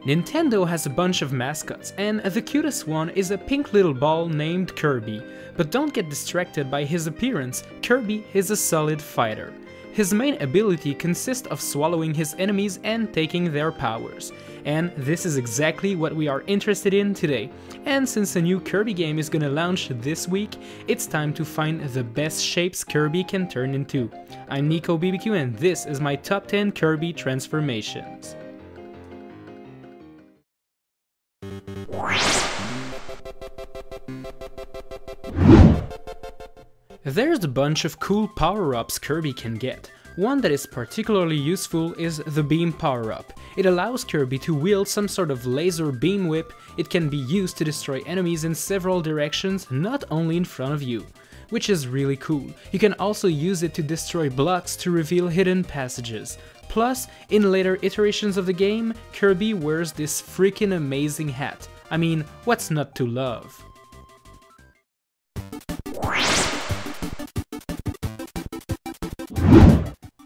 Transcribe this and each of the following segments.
Nintendo has a bunch of mascots, and the cutest one is a pink little ball named Kirby. But don't get distracted by his appearance, Kirby is a solid fighter. His main ability consists of swallowing his enemies and taking their powers. And this is exactly what we are interested in today. And since a new Kirby game is gonna launch this week, it's time to find the best shapes Kirby can turn into. I'm Nico BBQ and this is my top 10 Kirby transformations. There's a bunch of cool power-ups Kirby can get. One that is particularly useful is the beam power-up. It allows Kirby to wield some sort of laser beam whip. It can be used to destroy enemies in several directions, not only in front of you, which is really cool. You can also use it to destroy blocks to reveal hidden passages. Plus, in later iterations of the game, Kirby wears this freaking amazing hat. I mean, what's not to love?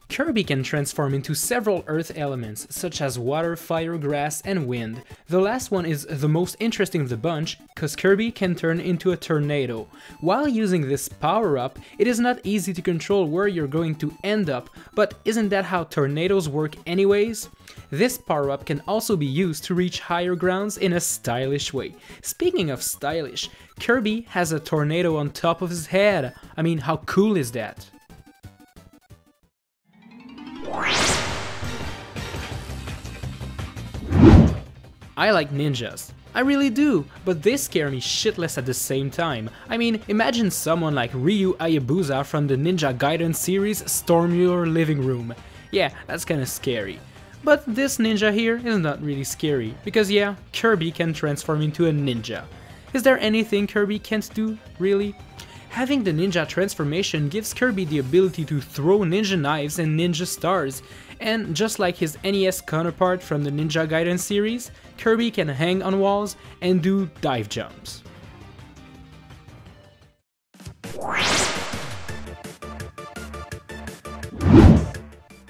Kirby can transform into several earth elements, such as water, fire, grass, and wind. The last one is the most interesting of the bunch, cause Kirby can turn into a tornado. While using this power-up, it is not easy to control where you're going to end up, but isn't that how tornadoes work anyways? This power-up can also be used to reach higher grounds in a stylish way. Speaking of stylish, Kirby has a tornado on top of his head. I mean, how cool is that? I like ninjas. I really do, but they scare me shitless at the same time. I mean, imagine someone like Ryu Hayabusa from the Ninja Gaiden series storm your living room. Yeah, that's kinda scary. But this ninja here is not really scary, because yeah, Kirby can transform into a ninja. Is there anything Kirby can't do, really? Having the ninja transformation gives Kirby the ability to throw ninja knives and ninja stars, and just like his NES counterpart from the Ninja Gaiden series, Kirby can hang on walls and do dive jumps.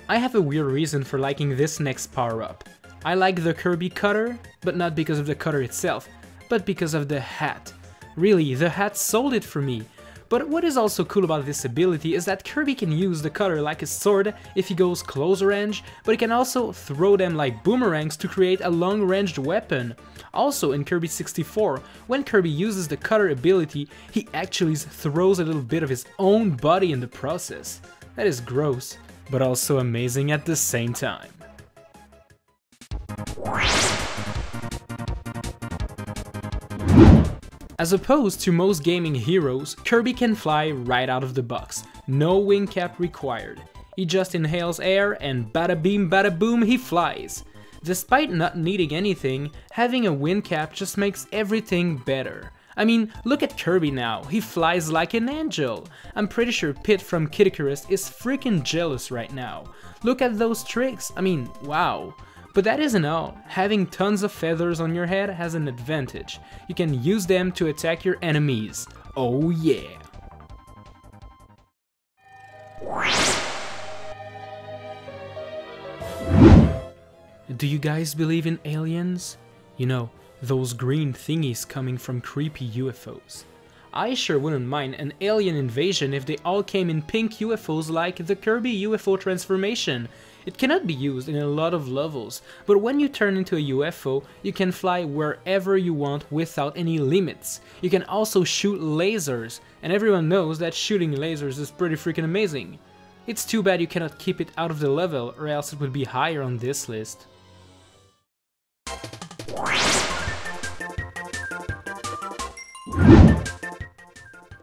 I have a weird reason for liking this next power-up. I like the Kirby cutter, but not because of the cutter itself, but because of the hat. Really, the hat sold it for me. But what is also cool about this ability is that Kirby can use the cutter like a sword if he goes close range, but he can also throw them like boomerangs to create a long-ranged weapon. Also in Kirby 64, when Kirby uses the cutter ability, he actually throws a little bit of his own body in the process. That is gross, but also amazing at the same time. As opposed to most gaming heroes, Kirby can fly right out of the box. No wing cap required. He just inhales air and bada beam bada boom he flies. Despite not needing anything, having a wing cap just makes everything better. I mean, look at Kirby now, he flies like an angel. I'm pretty sure Pit from Kid Icarus is freaking jealous right now. Look at those tricks, I mean, wow. But that isn't all. Having tons of feathers on your head has an advantage. You can use them to attack your enemies. Oh yeah! Do you guys believe in aliens? You know, those green thingies coming from creepy UFOs. I sure wouldn't mind an alien invasion if they all came in pink UFOs like the Kirby UFO transformation. It cannot be used in a lot of levels, but when you turn into a UFO, you can fly wherever you want without any limits. You can also shoot lasers, and everyone knows that shooting lasers is pretty freaking amazing. It's too bad you cannot keep it out of the level, or else it would be higher on this list.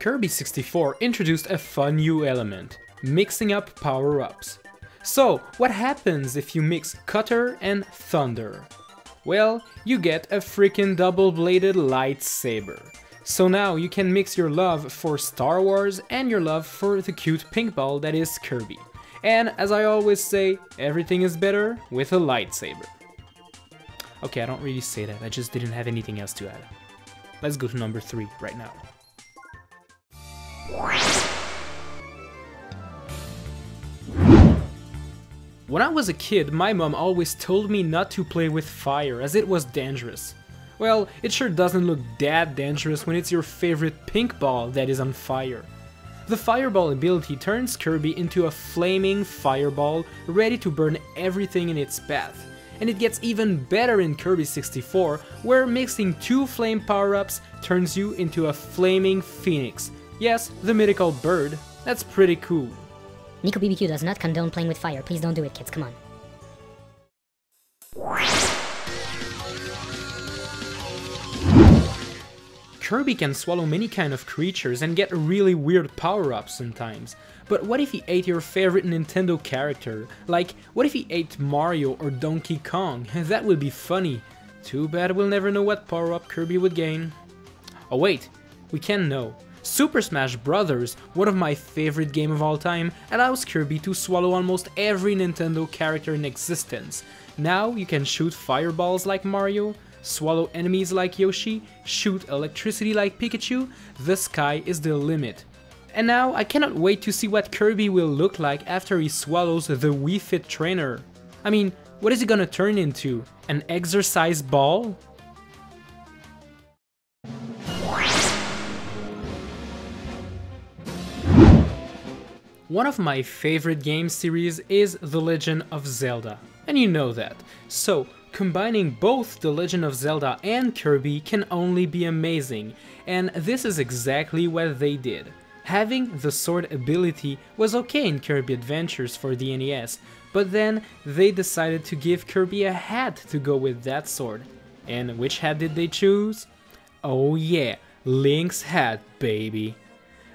Kirby 64 introduced a fun new element, mixing up power-ups. So, what happens if you mix Cutter and Thunder? Well, you get a freaking double-bladed lightsaber. So now you can mix your love for Star Wars and your love for the cute pink ball that is Kirby. And as I always say, everything is better with a lightsaber. Okay, I don't really say that, I just didn't have anything else to add. Let's go to number 3 right now. When I was a kid, my mom always told me not to play with fire as it was dangerous. Well, it sure doesn't look that dangerous when it's your favorite pink ball that is on fire. The fireball ability turns Kirby into a flaming fireball ready to burn everything in its path. And it gets even better in Kirby 64, where mixing 2 flame power-ups turns you into a flaming phoenix. Yes, the mythical bird. That's pretty cool. Nico BBQ does not condone playing with fire. Please don't do it, kids. Come on. Kirby can swallow many kind of creatures and get really weird power-ups sometimes. But what if he ate your favorite Nintendo character? Like, what if he ate Mario or Donkey Kong? That would be funny. Too bad we'll never know what power-up Kirby would gain. Oh wait, we can know. Super Smash Bros., one of my favorite games of all time, allows Kirby to swallow almost every Nintendo character in existence. Now you can shoot fireballs like Mario, swallow enemies like Yoshi, shoot electricity like Pikachu. The sky is the limit. And now I cannot wait to see what Kirby will look like after he swallows the Wii Fit trainer. I mean, what is he gonna turn into? An exercise ball? One of my favorite game series is The Legend of Zelda, and you know that. So, combining both The Legend of Zelda and Kirby can only be amazing, and this is exactly what they did. Having the sword ability was okay in Kirby Adventures for the NES, but then they decided to give Kirby a hat to go with that sword. And which hat did they choose? Oh yeah, Link's hat, baby.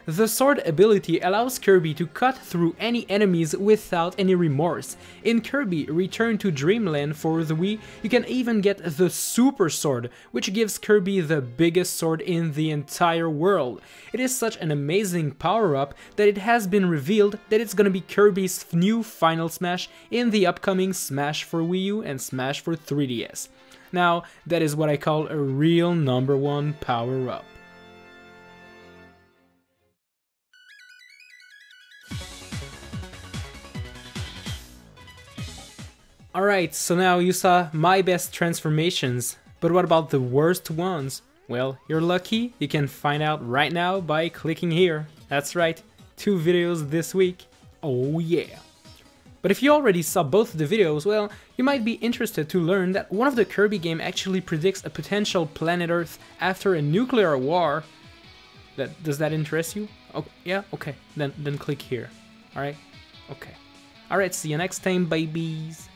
The sword ability allows Kirby to cut through any enemies without any remorse. In Kirby Return to Dreamland for the Wii, you can even get the Super Sword, which gives Kirby the biggest sword in the entire world. It is such an amazing power-up that it has been revealed that it's gonna be Kirby's new Final Smash in the upcoming Smash for Wii U and Smash for 3DS. Now, that is what I call a real #1 power-up. Alright, so now you saw my best transformations, but what about the worst ones? Well, you're lucky, you can find out right now by clicking here. That's right, 2 videos this week. Oh yeah. But if you already saw both the videos, well, you might be interested to learn that one of the Kirby game actually predicts a potential planet Earth after a nuclear war. Does that interest you? Oh, yeah? Okay, then click here. Alright? Okay. Alright, see you next time, babies.